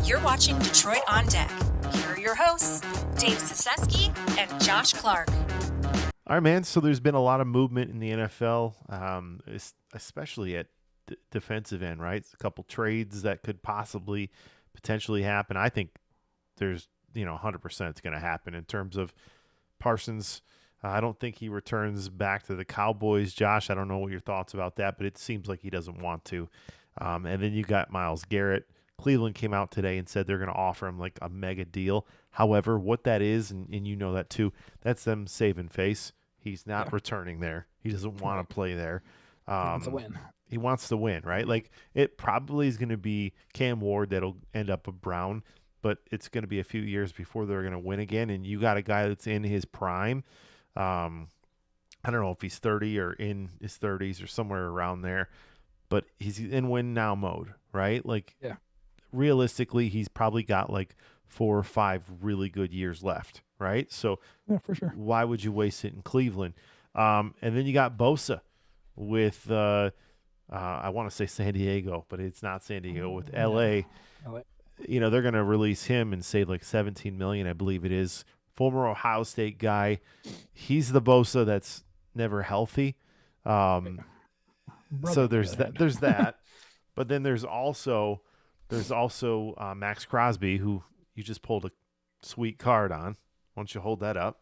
You're watching Detroit on Deck. Here are your hosts, Dave Cesefske and Josh Clark. All right, man. So there's been a lot of movement in the NFL, especially at defensive end, right? A couple trades that could potentially happen. I think there's, 100% it's going to happen in terms of Parsons. I don't think he returns back to the Cowboys. Josh, I don't know what your thoughts about that, but it seems like he doesn't want to. And then you got Myles Garrett. Cleveland came out today and said they're going to offer him like a mega deal. However, what that is, and you know that too, that's them saving face. He's not returning there. He doesn't want to play there. He wants to win. He wants to win, right? Like it probably is going to be Cam Ward that'll end up a Brown, but it's going to be a few years before they're going to win again. And you got a guy that's in his prime. I don't know if he's 30 or in his 30s or somewhere around there, but he's in win now mode, right? Like, realistically, he's probably got like 4 or 5 really good years left, right? So, for sure. Why would you waste it in Cleveland? And then you got Bosa with, I want to say San Diego, but it's not San Diego, with LA. They're going to release him and save like $17 million, I believe it is. Former Ohio State guy. He's the Bosa that's never healthy. So there's that. But then there's also Max Crosby, who you just pulled a sweet card on. Why don't you hold that up?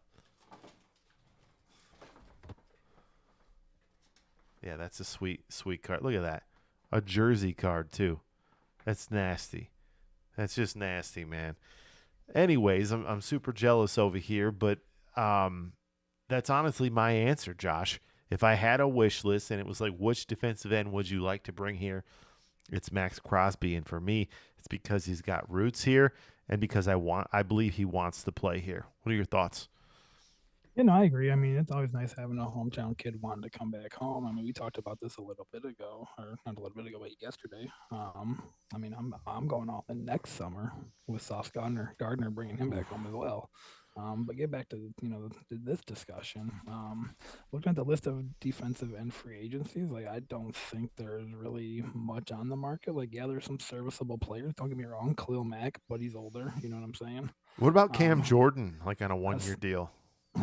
Yeah, that's a sweet card. Look at that. A jersey card, too. That's nasty. That's just nasty, man. Anyways, I'm super jealous over here, but that's honestly my answer, Josh. If I had a wish list and it was like, which defensive end would you like to bring here? It's Max Crosby, and for me, it's because he's got roots here and because I believe he wants to play here. What are your thoughts? I agree. I mean, it's always nice having a hometown kid wanting to come back home. I mean, we talked about this a little bit ago, or not a little bit ago, but yesterday. I mean, I'm going all in next summer with Sauce Gardner bringing him back home as well. But get back to this discussion. Looking at the list of defensive end free agencies, like I don't think there's really much on the market. Like, yeah, there's some serviceable players. Don't get me wrong, Khalil Mack, but he's older. You know what I'm saying? What about Cam Jordan, like on a 1-year deal?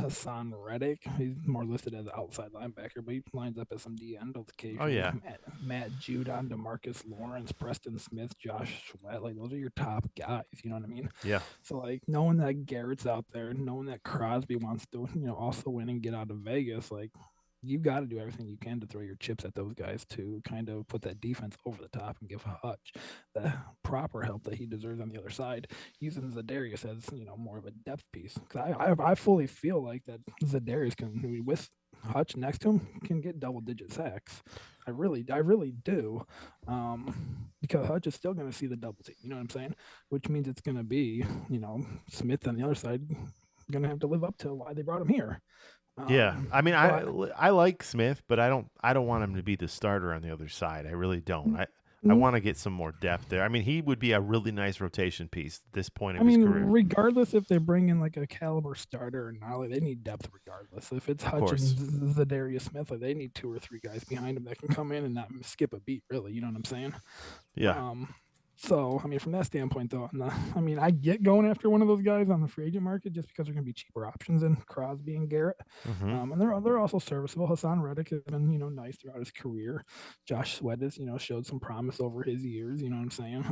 Hassan Reddick, he's more listed as an outside linebacker, but he lines up as some D end occasionally. Oh yeah, Matt Judon, DeMarcus Lawrence, Preston Smith, Josh Sweat, like those are your top guys. You know what I mean? Yeah. So like knowing that Garrett's out there, knowing that Crosby wants to also win and get out of Vegas, like you got to do everything you can to throw your chips at those guys to kind of put that defense over the top and give Hutch the proper help that he deserves on the other side, using Zadarius as more of a depth piece. Because I fully feel like that Zadarius can, with Hutch next to him, can get double-digit sacks. I really do. Because Hutch is still going to see the double team. You know what I'm saying? Which means it's going to be Smith on the other side going to have to live up to why they brought him here. Yeah, I mean, I like Smith, but I don't want him to be the starter on the other side. I really don't. I want to get some more depth there. I mean, he would be a really nice rotation piece at this point of his career. Regardless if they bring in like a caliber starter or not, like, they need depth regardless. If it's Hutch and Zadarius Smith, like, they need 2 or 3 guys behind him that can come in and not skip a beat, really. You know what I'm saying? Yeah. So, I mean, from that standpoint, though, I get going after one of those guys on the free agent market just because they're going to be cheaper options than Crosby and Garrett. Mm-hmm. And they're also serviceable. Hassan Reddick has been, nice throughout his career. Josh Sweat has, showed some promise over his years. You know what I'm saying?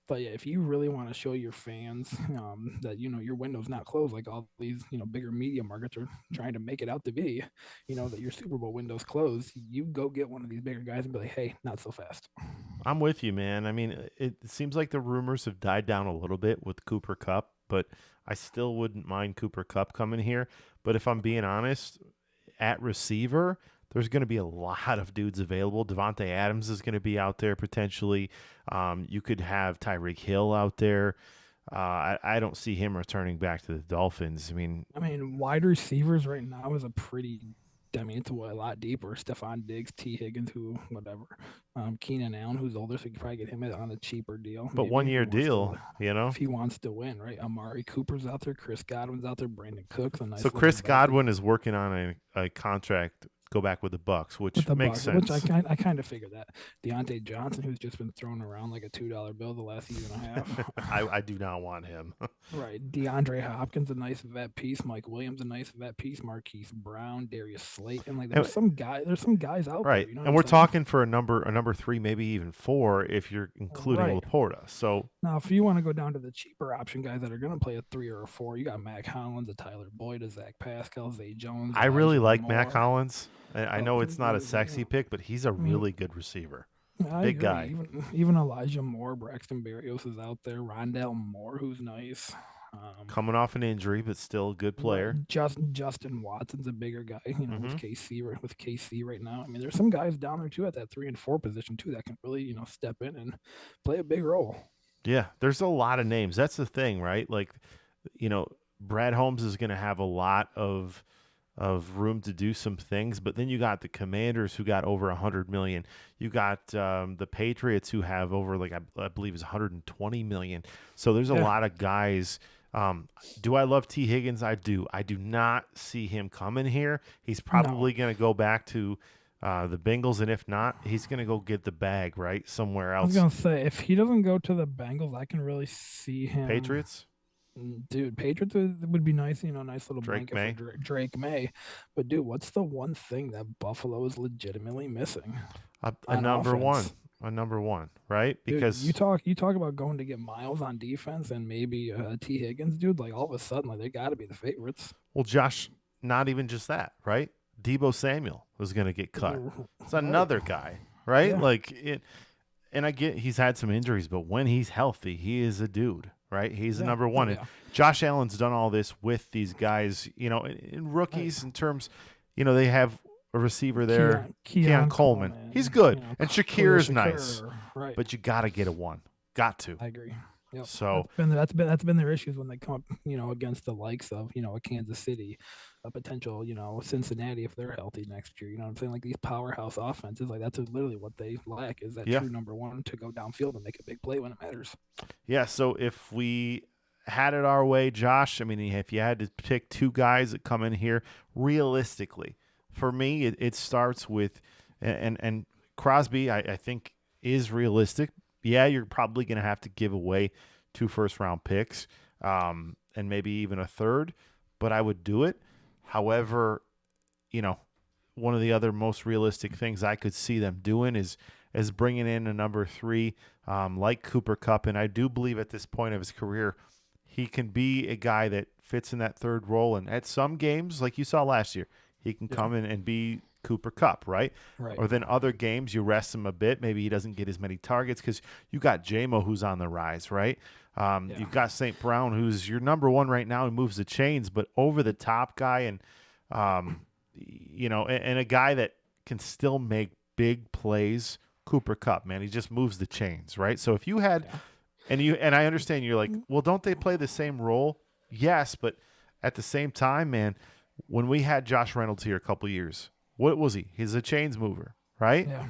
But yeah, if you really want to show your fans that your window's not closed like all these bigger media markets are trying to make it out to be, that your Super Bowl window's closed, you go get one of these bigger guys and be like, hey, not so fast. I'm with you, man. I mean, it seems like the rumors have died down a little bit with Cooper Kupp, but I still wouldn't mind Cooper Kupp coming here. But if I'm being honest, at receiver, there's going to be a lot of dudes available. Devontae Adams is going to be out there potentially. You could have Tyreek Hill out there. I don't see him returning back to the Dolphins. I mean, wide receivers right now is a pretty it's a lot deeper. Stephon Diggs, T. Higgins, Keenan Allen, who's older, so you could probably get him on a cheaper deal. But 1-year deal, if he wants to win, right? Amari Cooper's out there, Chris Godwin's out there, Brandon Cooks. So Chris Godwin is working on a contract go back with the Bucks, with which the makes Bucks, sense. which I kind of figured that. Deontay Johnson, who's just been thrown around like a $2 bill the last season and a half. I do not want him. Right. DeAndre Hopkins, a nice vet piece. Mike Williams, a nice vet piece. Marquise Brown, Darius Slayton. Like And- there's some guys out right, there. You know and what we're I'm saying? talking for a number 3, maybe even 4, if you're including Right. Laporta. So Now, if you want to go down to the cheaper option guys that are going to play a 3 or a 4, you got Mac Hollins, a Tyler Boyd, a Zach Pascal, Zay Jones. I really Elijah like Mac Moore. Hollins. I know it's not a sexy Yeah. pick, but he's a really good receiver. I Big agree. guy. Even Elijah Moore, Braxton Berrios is out there. Rondell Moore, who's nice. Coming off an injury, but still a good player. Justin Watson's a bigger guy, with Mhm. KC right now. I mean, there's some guys down there too at that 3 and 4 position too that can really step in and play a big role. Yeah, there's a lot of names. That's the thing, right? Like, Brad Holmes is going to have a lot of room to do some things, but then you got the Commanders who got over 100 million. You got the Patriots who have over I believe is 120 million. So there's a lot of guys. Do I love T. Higgins? I do. I do not see him coming here. He's probably going to go back to the Bengals, and if not, he's going to go get the bag right somewhere I was else. gonna say if he doesn't go to the Bengals, I can really see him. Patriots. Dude, Patriots would be nice, nice little Drake blanket for Drake May. But dude, what's the one thing that Buffalo is legitimately missing? A number offense? one, right? Dude, Because you talk about going to get Miles on defense and maybe T Higgins, dude. Like all of a sudden, like they got to be the favorites. well, Josh, not even just that, right? Debo Samuel was going to get cut. It's another guy, right? Yeah. And I get he's had some injuries, but when he's healthy, he is a dude, right? He's the number one. And Josh Allen's done all this with these guys, in rookies in terms, they have a receiver there, Keon Coleman. He's good. And Shakir is nice. Right. But you got to get a one. Got to. I agree. Yep. So that's been their issues when they come up, against the likes of, a Kansas City, a potential, Cincinnati if they're healthy next year. You know what I'm saying? Like these powerhouse offenses, like that's literally what they lack is that true number one to go downfield and make a big play when it matters. Yeah. So if we had it our way, Josh, I mean, if you had to pick 2 guys that come in here realistically, for me, it starts with and Crosby, I think is realistic. Yeah, you're probably going to have to give away 2 first-round picks and maybe even a third, but I would do it. However, one of the other most realistic things I could see them doing is bringing in a number 3 like Cooper Kupp, and I do believe at this point of his career he can be a guy that fits in that third role, and at some games, like you saw last year, he can come in and be Cooper Kupp, right? Or then other games you rest him a bit. Maybe he doesn't get as many targets because you got J-Mo who's on the rise, right? You've got St. Brown who's your number 1 right now and moves the chains, but over the top guy and and a guy that can still make big plays. Cooper Kupp, man, he just moves the chains, right? So if you had, and I understand you're like, well, don't they play the same role? Yes, but at the same time, man, when we had Josh Reynolds here a couple years. What was he? He's a chains mover, right? Yeah.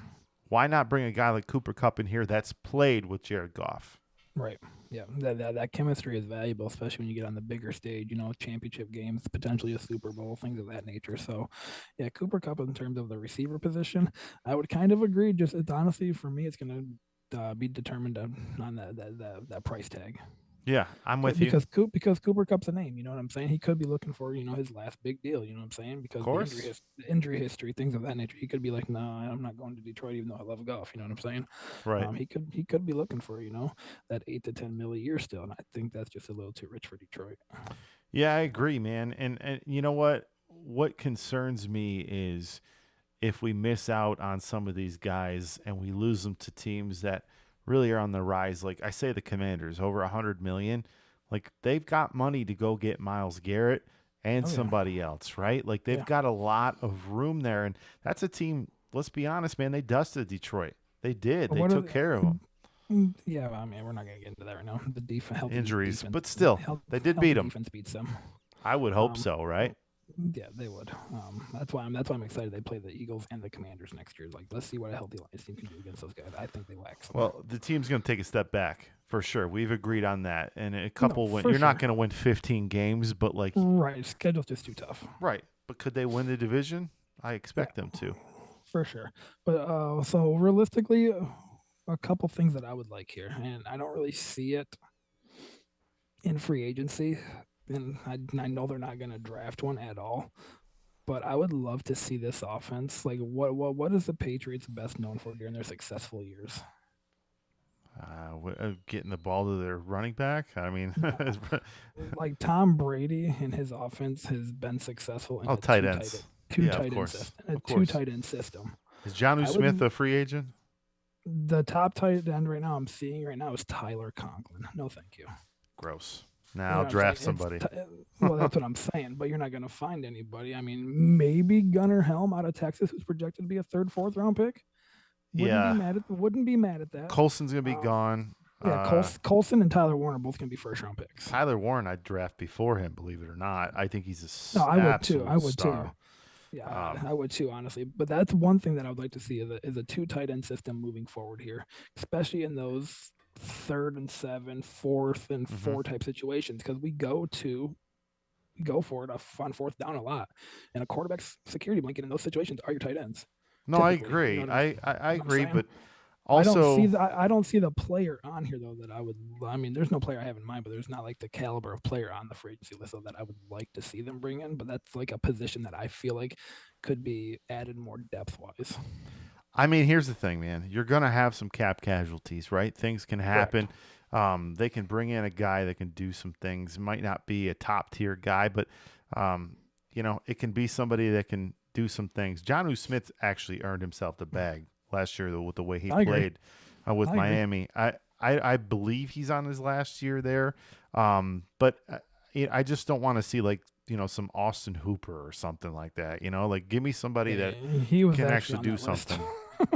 Why not bring a guy like Cooper Kupp in here that's played with Jared Goff? Right. Yeah. That chemistry is valuable, especially when you get on the bigger stage, championship games, potentially a Super Bowl, things of that nature. So, yeah, Cooper Kupp in terms of the receiver position, I would kind of agree. Just it's honestly for me, it's going to be determined on that price tag. Yeah, I'm with you. Because Cooper Kupp's a name, you know what I'm saying? He could be looking for, his last big deal, you know what I'm saying? Because the injury history, things of that nature. He could be like, no, I'm not going to Detroit even though I love golf, you know what I'm saying? Right. He could be looking for, that 8 to 10 mil a year still, and I think that's just a little too rich for Detroit. Yeah, I agree, man. And you know what? What concerns me is if we miss out on some of these guys and we lose them to teams that really are on the rise. Like I say, the Commanders over 100 million, like they've got money to go get Myles Garrett and somebody else, right? Like they've got a lot of room there. And that's a team, let's be honest, man, they dusted Detroit. They did. They took care of them. Yeah, I mean, we're not going to get into that right now. The defense, injuries, but still, they did beat them. Defense beats them. I would hope so, right? Yeah, they would. That's why I'm excited. They play the Eagles and the Commanders next year. Like, let's see what a healthy Lions team can do against those guys. I think they lack some. Well, the team's going to take a step back for sure. We've agreed on that. And a couple win. You're not going to win 15 games, but like right, schedule's just too tough. Right, but could they win the division? I expect them to. For sure. But so realistically, a couple things that I would like here, and I don't really see it in free agency, and I know they're not going to draft one at all. But I would love to see this offense. Like, what is the Patriots best known for during their successful years? Getting the ball to their running back. I mean, Like Tom Brady and his offense has been successful in a tight ends. two Yeah, of tight end course. system, Of course. tight end system. Is Jonnu I Smith would a free agent? the top tight end right now I'm seeing right now is Tyler Conklin. No, thank you. Gross. You Now know I'll what I'm draft saying? somebody. Well, that's what I'm saying. But you're not going to find anybody. I mean, maybe Gunnar Helm out of Texas, who's projected to be a third, fourth round pick. Wouldn't be mad at that. Colson's gonna be gone. Yeah, Colson and Tyler Warren are both going to be first round picks. Tyler Warren, I'd draft before him. Believe it or not, I think he's a I would too. star. Yeah, I would too, honestly. But that's one thing that I would like to see is a two tight end system moving forward here, especially in those 3rd and 7, 4th and 4 type situations, because we go for it on 4th down a lot, and a quarterback's security blanket in those situations are your tight ends. No, I typically. agree. You know I agree, saying? but also I don't see the player on here though that I would. I mean, there's no player I have in mind, but there's not like the caliber of player on the free agency list that I would like to see them bring in. But that's like a position that I feel like could be added more depth wise. I mean, here's the thing, man. You're gonna have some cap casualties, right? Things can happen. They can bring in a guy that can do some things. Might not be a top tier guy, but it can be somebody that can do some things. Jonnu Smith actually earned himself the bag last year with the way he played with Miami. I believe he's on his last year there, but I just don't want to see some Austin Hooper or something like that. Like give me somebody that can actually do something.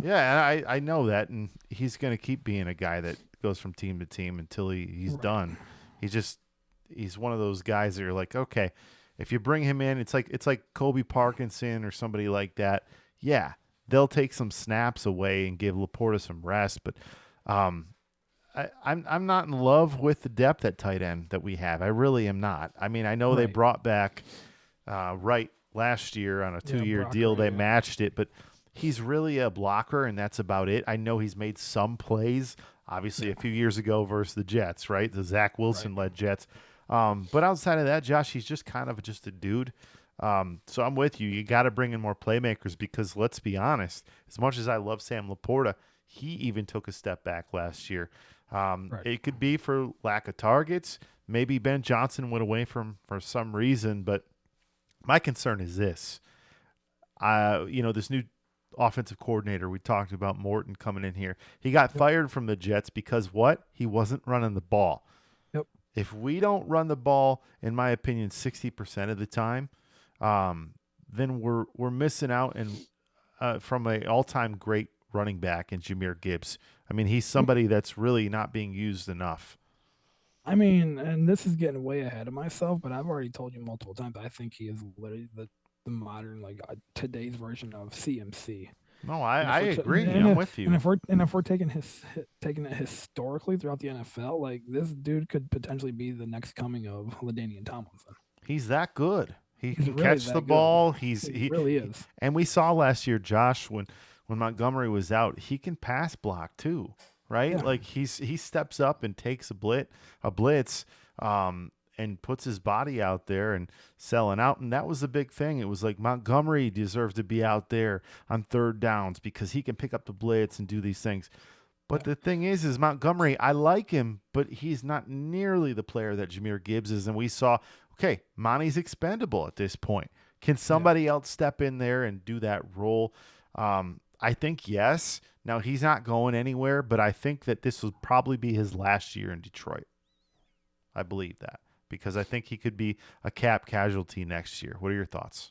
Yeah, and I know that, and he's going to keep being a guy that goes from team to team until he's done. He's one of those guys that you're like, okay, if you bring him in, it's like Kobe Parkinson or somebody like that. Yeah, they'll take some snaps away and give Laporta some rest, but I'm not in love with the depth at tight end that we have. I really am not. I mean, I know they brought back Wright last year on a 2-year deal. They matched it, but he's really a blocker, and that's about it. I know he's made some plays, obviously a few years ago versus the Jets, right? The Zach Wilson-led Jets. But outside of that, Josh, he's just kind of just a dude. So I'm with you. You got to bring in more playmakers because let's be honest, as much as I love Sam Laporta, he even took a step back last year. It could be for lack of targets. Maybe Ben Johnson went away for some reason, but my concern is this. This new offensive coordinator, we talked about Morton coming in here. He got fired from the Jets because what? He wasn't running the ball. Yep. If we don't run the ball, in my opinion, 60% of the time, then we're missing out from an all-time great running back in Jahmyr Gibbs. I mean, he's somebody that's really not being used enough. I mean, and this is getting way ahead of myself, but I've already told you multiple times, I think he is literally the modern, today's version of CMC. No, I agree. I'm with you. And if we're taking it historically throughout the NFL, like this dude could potentially be the next coming of LaDainian Tomlinson. He's that good. He can really catch the ball. He really is. And we saw last year, Josh, when Montgomery was out, he can pass block too, right? Yeah. Like he steps up and takes a blitz, and puts his body out there and selling out. And that was the big thing. It was like Montgomery deserves to be out there on third downs because he can pick up the blitz and do these things. But the thing is Montgomery, I like him, but he's not nearly the player that Jahmyr Gibbs is. And we saw, okay, Monty's expendable at this point. Can somebody else step in there and do that role? I think yes. Now, he's not going anywhere, but I think that this will probably be his last year in Detroit. I believe that because I think he could be a cap casualty next year. What are your thoughts?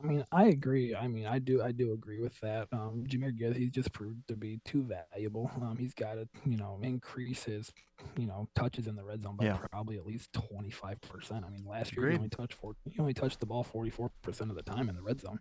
I mean, I agree. I mean, I do agree with that. Jahmyr Gibbs, he's just proved to be too valuable. He's got to, increase his, touches in the red zone by probably at least 25%. I mean, last year he only touched the ball 44% of the time in the red zone.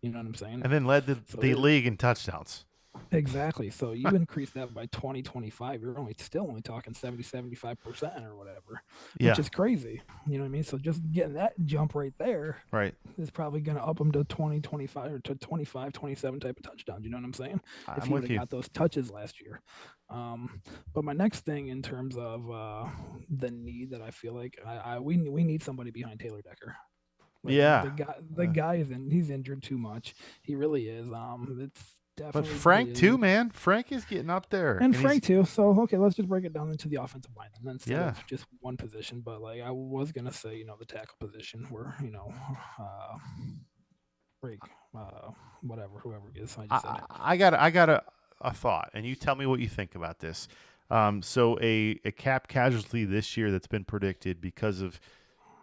You know what I'm saying? And then led the league in touchdowns. Exactly. So you increase that by 2025, you're still only talking 75% or whatever, which Yeah, is crazy. You know what I mean? So just getting that jump right there right. is probably going to up him to 2025 or to 25, 27 type of touchdowns. You know what I'm saying? If I'm he would with have you. got those touches last year. But my next thing in terms of the need that I feel like we need somebody behind Taylor Decker. Like Yeah. the guy he's injured too much. He really is. It's But definitely Frank is. too, man. Frank is getting up there, And and he's Frank too. So okay, let's just break it down into the offensive line then, instead yeah, of just one position. But like I was gonna say, the tackle position where uh, break whatever whoever it is I just said. I got a thought, and you tell me what you think about this. So a cap casualty this year that's been predicted because of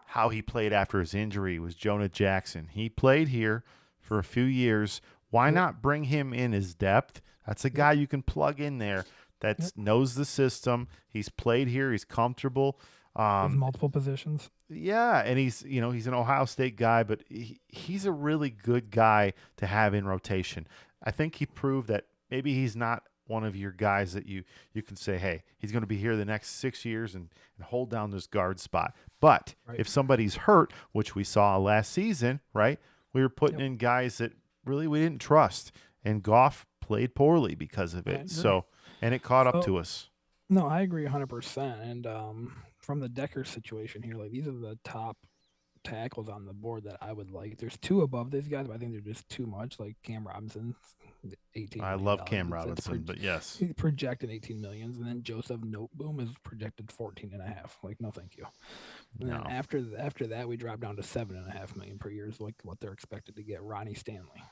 how he played after his injury was Jonah Jackson. He played here for a few years. Why Yep. not bring him in as depth? That's a Yep. guy you can plug in there that Yep. knows the system. He's played here. He's comfortable. There's Um, multiple positions. yeah, and he's an Ohio State guy, but he's a really good guy to have in rotation. I think he proved that maybe he's not one of your guys that you can say, hey, he's going to be here the next 6 years and hold down this guard spot. But Right. if somebody's hurt, which we saw last season, right, we were putting Yep. in guys that really we didn't trust, and Goff played poorly because of I it. agree. So, and it caught up So to us. no, I agree 100%. And from the Decker situation here, like these are the top tackles on the board that I would like. There's two above these guys, but I think they're just too much. Like Cam Robinson's $18 I million. love Cam It's Robinson, but yes. he's projected 18 millions, and then Joseph Noteboom is projected 14 and a half. Like, no, thank you. And then No. after that, we drop down to 7.5 million per year is like what they're expected to get. Ronnie Stanley.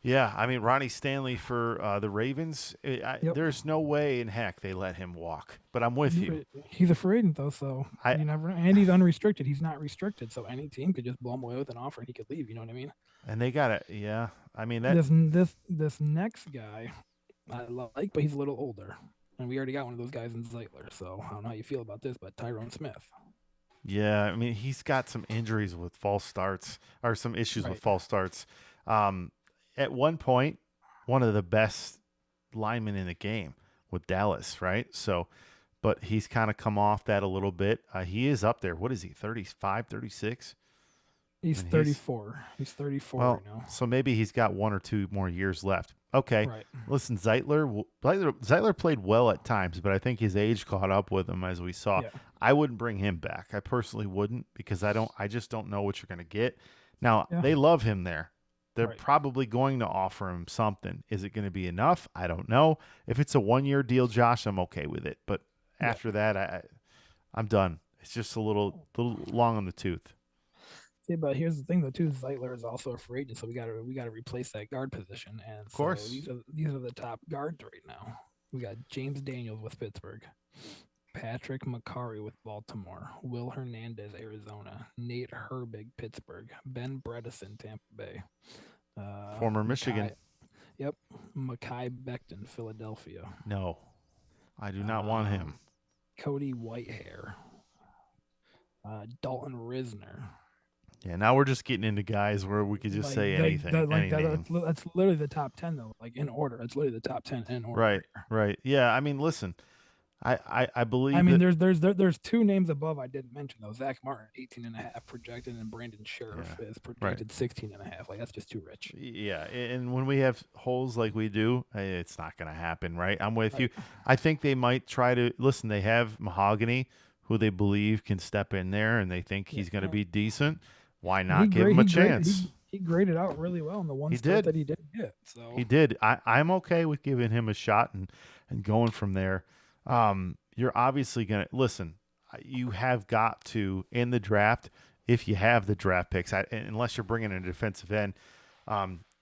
Yeah, I mean Ronnie Stanley for the Ravens. Yep. There's no way in heck they let him walk. But I'm with you. He's a free agent though, so I you never. And he's unrestricted. He's not restricted, so any team could just blow him away with an offer and he could leave. You know what I mean? and they got it. Yeah, I mean that. This next guy I like, but he's a little older, and we already got one of those guys in Zeitler. So I don't know how you feel about this, but Tyrone Smith. Yeah, I mean he's got some injuries with false starts or some issues with Right. false starts. Um, at one point, one of the best linemen in the game with Dallas, right? So, but he's kind of come off that a little bit. He is up there. What is he? 35, 36? He's And he's 34. He's 34 well, right now. so maybe he's got 1 or 2 more years left. Okay. Right. Listen, Zeitler played well at times, but I think his age caught up with him as we saw. Yeah. I wouldn't bring him back. I personally wouldn't because I just don't know what you're going to get. Now, Yeah. they love him there. They're Right. probably going to offer him something. Is it going to be enough? I don't know. If it's a 1 year deal, Josh, I'm okay with it. But Yeah. after that, I'm done. It's just a little long on the tooth. See, but here's the thing though too. Zeitler is also a free agent, so we gotta replace that guard position. And Of so course. these are the top guards right now. We got James Daniels with Pittsburgh, Patrick McCarry with Baltimore, Will Hernandez Arizona, Nate Herbig Pittsburgh, Ben Bredesen Tampa Bay, Former Michigan. Yep, Mekhi Becton Philadelphia. No, I do not want him. Cody Whitehair, Dalton Risner. Yeah, now we're just getting into guys where we could just say anything. Any name. That's literally the top 10 though, like in order. It's literally the top 10 in order. Right, right. Yeah, I mean, listen, I believe. I mean, there's two names above I didn't mention though. Zach Martin, 18 and a half projected, and Brandon Sheriff is projected 16 and a half. Like that's just too rich. Yeah, and when we have holes like we do, it's not going to happen, right? I'm with you. I think they might try to listen. They have Mahogany, who they believe can step in there, and they think he's going to be decent. Why not give him a chance? He graded out really well in the one start that he did get. So he did. I'm okay with giving him a shot and going from there. You're obviously going to listen. You have got to in the draft, if you have the draft picks, unless you're bringing in a defensive end,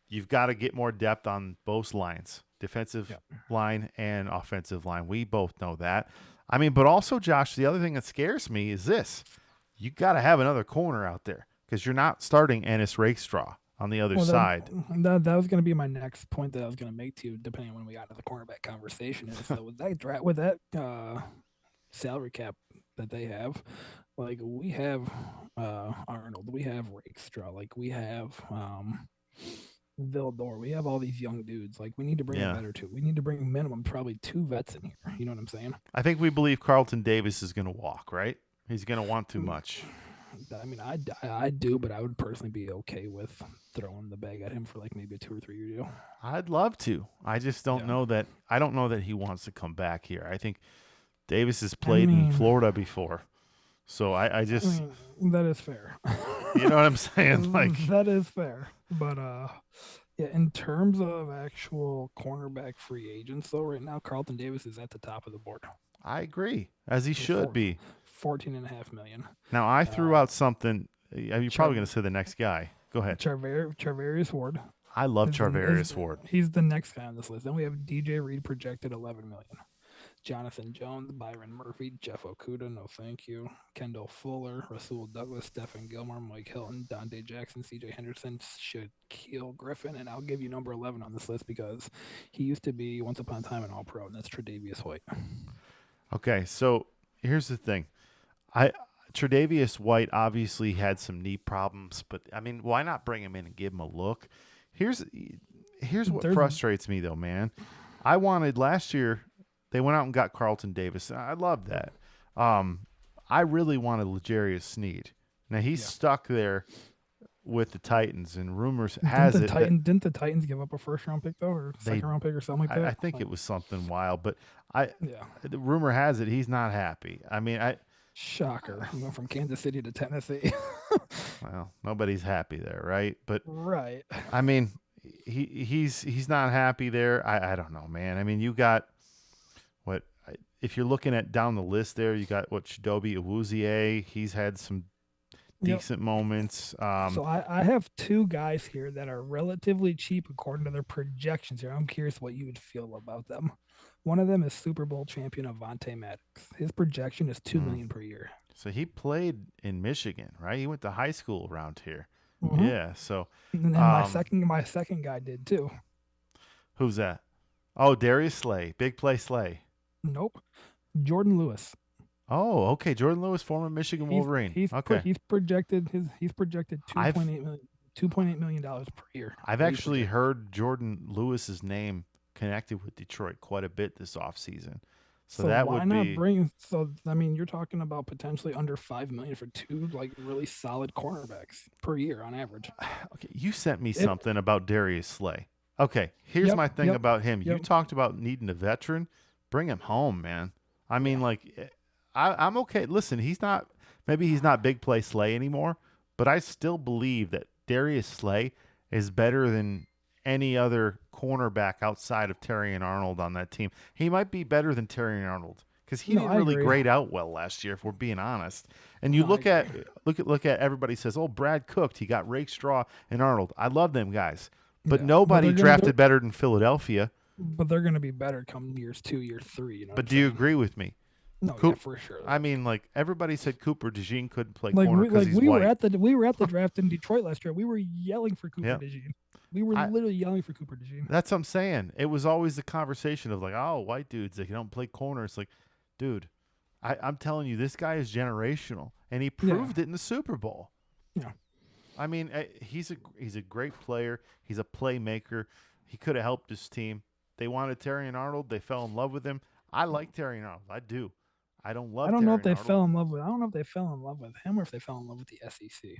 you've got to get more depth on both lines, defensive line and offensive line. We both know that. I mean, but also, Josh, the other thing that scares me is this: you got to have another corner out there because you're not starting Ennis Rakestraw on the other side. That was going to be my next point that I was going to make to you, depending on when we got to the cornerback conversation. Is so with that salary cap that they have, like we have Arnold, we have Rakestraw, like we have Vildor. We have all these young dudes. Like, we need to bring a Yeah. vet or two. We need to bring minimum probably 2 vets in here. You know what I'm saying? I think we believe Carlton Davis is going to walk, right? He's going to want too much. I mean, I do, but I would personally be okay with throwing the bag at him for like maybe a 2 or 3 year deal. I'd love to. I just don't know that. I don't know that he wants to come back here. I think Davis has played in Florida before, so I just that is fair. you know what I'm saying? Like that is fair, but yeah. In terms of actual cornerback free agents, though, right now Carlton Davis is at the top of the board. I agree, as he should be. 14.5 million. Now I threw out something. You're probably going to say the next guy. Go ahead. Charvarius Ward. I love Charvarius Ward. He's the next guy on this list. Then we have DJ Reed projected 11 million. Jonathan Jones, Byron Murphy, Jeff Okuda, no thank you. Kendall Fuller, Rasul Douglas, Stephen Gilmore, Mike Hilton, Dante Jackson, CJ Henderson, Shaquille Griffin, and I'll give you number 11 on this list because he used to be once upon a time an All-Pro, and that's Tre'Davious White. Okay, so here's the thing. Tre'Davious White obviously had some knee problems, but I mean, why not bring him in and give him a look? Here's what frustrates me though, man. I wanted last year. They went out and got Carlton Davis. I love that. I really wanted L'Jarius Sneed. Now he's stuck there with the Titans, and rumors didn't the Titans give up a first round pick though, or second round pick or something like that? I think it was something wild, but the rumor has it he's not happy. I mean, shocker. He went from Kansas City to Tennessee. Well, nobody's happy there, right? But right. I mean, he's not happy there. I don't know, man. I mean, you got what if you're looking at down the list there, you got what Chidobe Awuzie. He's had some decent moments. So I have 2 guys here that are relatively cheap according to their projections here. I'm curious what you would feel about them. One of them is Super Bowl champion Avonte Maddox. His projection is $2 million per year. So he played in Michigan, right? He went to high school around here. Mm-hmm. Yeah. So and then my second guy did too. Who's that? Oh, Darius Slay, big play Slay. Nope, Jordan Lewis. Oh, okay. Jordan Lewis, former Michigan Wolverine. He's projected $2.8 million per year. I've actually heard Jordan Lewis's name connected with Detroit quite a bit this offseason. So that why would not be bring? So I mean, you're talking about potentially under $5 million for 2 like really solid cornerbacks per year on average. Okay, you sent me something about Darius Slay. Okay, here's my thing about him. You talked about needing a veteran. Bring him home, man. I mean, like, I'm okay. Listen, maybe he's not big play Slay anymore, but I still believe that Darius Slay is better than any other cornerback outside of Terrion Arnold on that team. He might be better than Terrion Arnold because he didn't really grade out well last year, if we're being honest. And you look at everybody says, "Oh, Brad cooked. He got Rakestraw and Arnold." I love them guys, but nobody drafted better than Philadelphia. But they're going to be better come years 2, year 3. You know. But do you agree with me? No, for sure. I mean, like everybody said, Cooper DeJean couldn't play corner because he's white. We were at the draft in Detroit last year. We were yelling for Cooper DeJean. We were literally yelling for Cooper DeJean. That's what I'm saying. It was always the conversation of like, oh, white dudes, they don't play corner. It's like, dude, I'm telling you, this guy is generational, and he proved it in the Super Bowl. Yeah. I mean, he's a great player. He's a playmaker. He could have helped his team. They wanted Terrion Arnold. They fell in love with him. I like Terrion Arnold. I do. I don't know if they fell in love with. I don't know if they fell in love with him or if they fell in love with the SEC.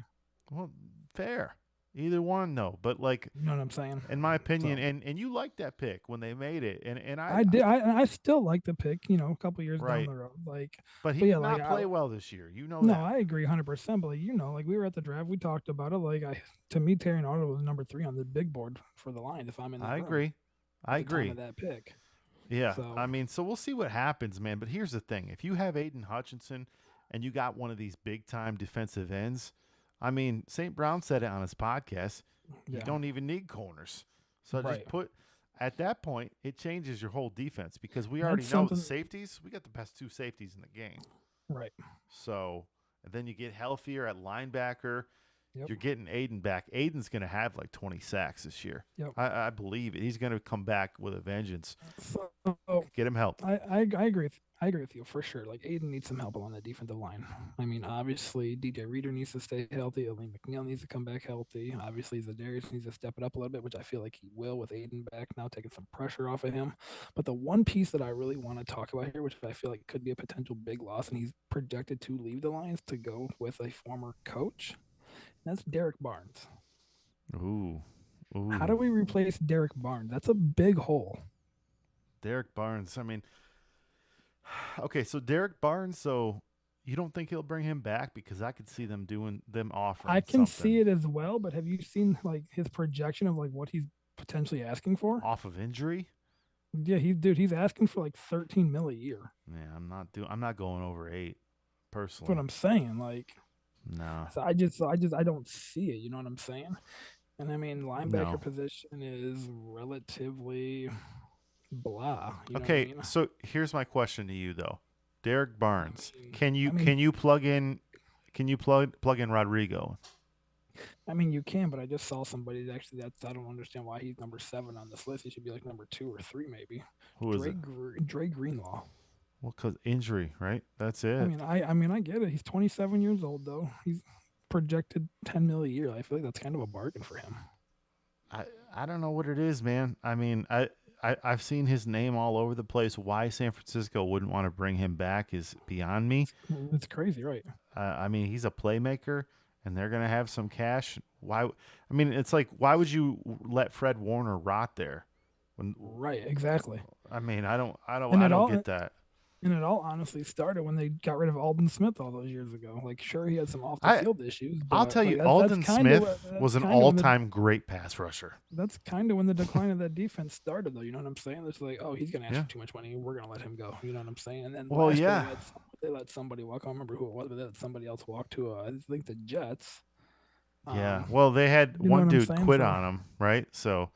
Well, fair. Either one, no. But like, you know what I'm saying? In my opinion, and you liked that pick when they made it, and I did. I still like the pick. You know, a couple years down the road, like. But he did not play well this year. You know. No, that. I agree 100%. But like, you know, like we were at the draft, we talked about it. Like, to me, Terrion Arnold was number 3 on the big board for the Lions. If I'm in, I agree. I agree. Of that pick. Yeah, so. I mean, so we'll see what happens, man. But here's the thing: if you have Aiden Hutchinson and you got one of these big-time defensive ends, I mean, St. Brown said it on his podcast. You don't even need corners. So just at that point, it changes your whole defense because we already know the safeties. We got the best 2 safeties in the game. Right. So and then you get healthier at linebacker. Yep. You're getting Aiden back. Aiden's going to have like 20 sacks this year. Yep. I believe it. He's going to come back with a vengeance. So Get him help. I agree. I agree with you for sure. Like Aiden needs some help along the defensive line. I mean, obviously DJ Reader needs to stay healthy. Elaine McNeil needs to come back healthy. Obviously Zadarius needs to step it up a little bit, which I feel like he will with Aiden back now, taking some pressure off of him. But the one piece that I really want to talk about here, which I feel like could be a potential big loss, and he's projected to leave the Lions to go with a former coach, that's Derek Barnes. Ooh. How do we replace Derek Barnes? That's a big hole. Derek Barnes. I mean, okay, so Derek Barnes, so you don't think he'll bring him back? Because I could see them offering I can something see it as well, but have you seen like his projection of like what he's potentially asking for? off of injury. Yeah, he's asking for like 13 mil a year. Yeah, I'm not going over 8 personally. That's what I'm saying. Like, no. so I don't see it. You know what I'm saying? And I mean, linebacker position is relatively blah. You know okay, what I mean? so here's my question to you though, Derek Barnes. I mean, can you plug in Rodrigo? I mean, you can, but I just saw somebody that actually I don't understand why he's number 7 on this list. He should be like number 2 or 3 maybe. Who is it? Dre Greenlaw. Well, because injury, right? That's it. I mean, I get it. He's 27 years old though. He's projected 10 mil a year. I feel like that's kind of a bargain for him. I don't know what it is, man. I mean, I've seen his name all over the place. Why San Francisco wouldn't want to bring him back is beyond me. It's crazy, right? I mean, he's a playmaker, and they're going to have some cash. Why? I mean, it's like, why would you let Fred Warner rot there? Right, exactly. I mean, I don't get that. And it all honestly started when they got rid of Alden Smith all those years ago. Like, sure, he had some off-the-field issues. But I'll tell you, Alden Smith was an all-time great pass rusher. That's kind of when the decline of that defense started, though. You know what I'm saying? It's like, oh, he's going to ask for too much money. We're going to let him go. You know what I'm saying? And then they let somebody walk. I don't remember who it was, but they let somebody else walk to, I think, the Jets. Yeah. Well, they had one dude quit on them, right? So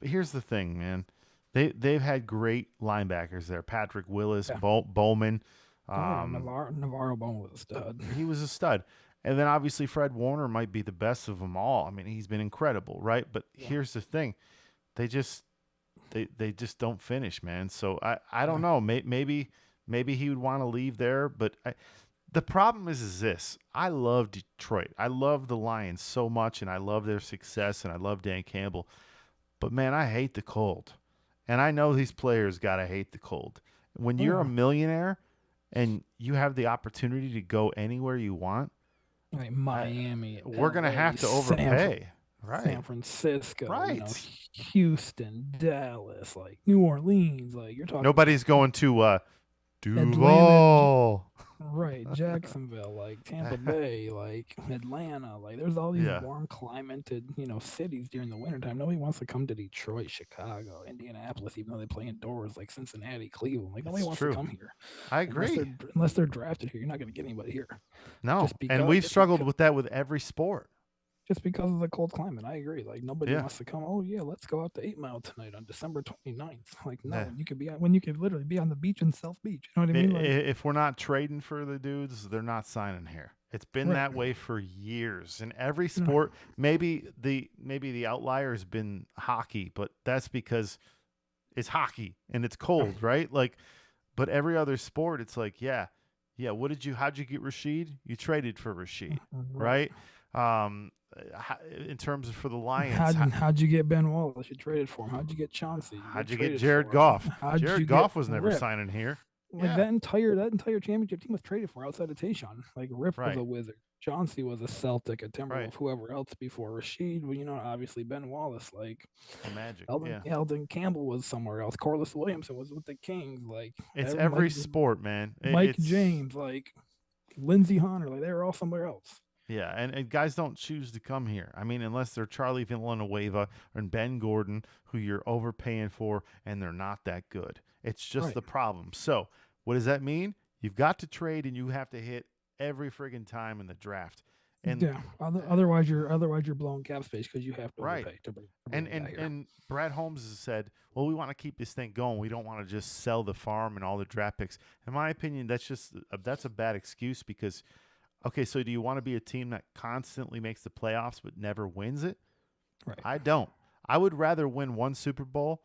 here's the thing, man. They've had great linebackers there. Patrick Willis, Bowman. Navarro Bowman was a stud. He was a stud. And then obviously Fred Warner might be the best of them all. I mean, he's been incredible, right? But here's the thing. They just don't finish, man. So I don't know. Maybe he would want to leave there, but the problem is this. I love Detroit. I love the Lions so much, and I love their success, and I love Dan Campbell. But, man, I hate the cold. And I know these players got to hate the cold. When you're a millionaire and you have the opportunity to go anywhere you want, like Miami, we're going to have to overpay. Right. San Francisco, right. Houston, Dallas, like New Orleans. Like, you're talking. Nobody's going to Duval. Right, Jacksonville, like Tampa Bay, like Atlanta, like there's all these warm climated, cities during the wintertime. Nobody wants to come to Detroit, Chicago, Indianapolis, even though they play indoors, like Cincinnati, Cleveland. Like nobody wants to come here. I agree. Unless they're drafted here, you're not going to get anybody here. No, and we've struggled with that with every sport. Just because of the cold climate. I agree. Like nobody wants to come. Oh yeah, let's go out to 8 Mile tonight on December 29th. Like no, you could be when you could literally be on the beach in South Beach. You know what I mean? Like, if we're not trading for the dudes, they're not signing here. It's been that way for years in every sport. Maybe the outlier has been hockey, but that's because it's hockey and it's cold, right? Like, but every other sport, it's like, yeah. How'd you get Rashid? You traded for Rashid, right? In terms of for the Lions, how'd you get Ben Wallace? You traded for him. How'd you get Chauncey? How'd you get Jared Goff? Jared Goff was never signing here. Like that entire championship team was traded for outside of Tayshaun. Like Rip was a Wizard. Chauncey was a Celtic, a Timberwolf, whoever else before Rashid. Well, obviously Ben Wallace. Like Magic. Eldon Campbell was somewhere else. Corliss Williamson was with the Kings. Like it's every sport, man. Mike James, like Lindsey Hunter, like they were all somewhere else. Yeah, and guys don't choose to come here. I mean, unless they're Charlie Villanueva or Ben Gordon, who you're overpaying for, and they're not that good. It's just the problem. So what does that mean? You've got to trade, and you have to hit every friggin' time in the draft. And otherwise you're blowing cap space because you have to overpay to bring and Brad Holmes has said, well, we want to keep this thing going. We don't want to just sell the farm and all the draft picks. In my opinion, that's a bad excuse because Okay, so do you want to be a team that constantly makes the playoffs but never wins it? Right. I don't. I would rather win one Super Bowl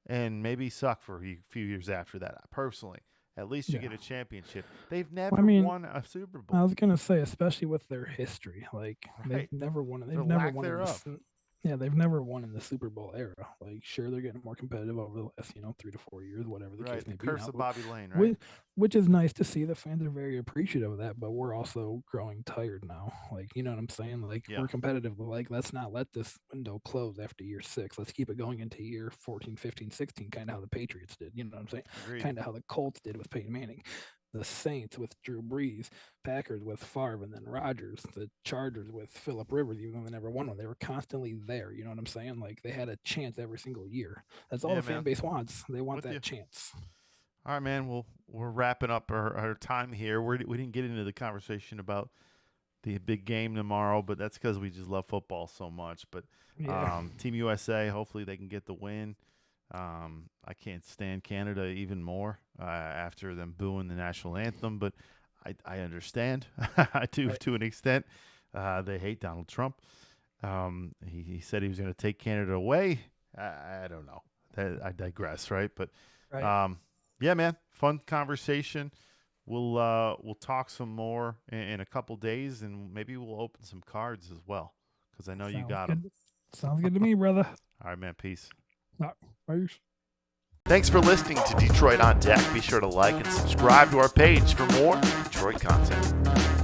and maybe suck for a few years after that. Personally, at least you Yeah. get a championship. They've Well, never won a Super I Bowl. was gonna say, especially with their history, like Right. they've never won. Or They've never lack won in thereof. this. Yeah, they've never won in the Super Bowl era. Like, sure, they're getting more competitive over the last, 3 to 4 years, whatever the Right. case may The be curse now. of But Bobby Lane, right? which is nice to see. The fans are very appreciative of that, but we're also growing tired now. Like, you know what I'm saying? Like, Yeah. we're competitive, but like, let's not let this window close after year 6. Let's keep it going into year 14, 15, 16, kind of how the Patriots did. You know what I'm saying? Agreed. Kind of how the Colts did with Peyton Manning. The Saints with Drew Brees, Packers with Favre, and then Rodgers, the Chargers with Phillip Rivers, even though they never won one. They were constantly there. You know what I'm saying? Like, they had a chance every single year. That's all Yeah, the fan man. base wants. They want With that you. chance. All right, man. Well, we're wrapping up our time here. We didn't get into the conversation about the big game tomorrow, but that's because we just love football so much. But Yeah. Team USA, hopefully they can get the win. I can't stand Canada even more after them booing the national anthem, but I understand. I do Right. to an extent. They hate Donald Trump. He said he was going to take Canada away. I don't know. I digress, right? But Right. yeah, man, fun conversation. We'll talk some more in a couple days, and maybe we'll open some cards as well because I know you Sounds got good. them. Sounds good to me, brother. All right, man. Peace. Peace. Thanks for listening to Detroit on Deck. Be sure to like and subscribe to our page for more Detroit content.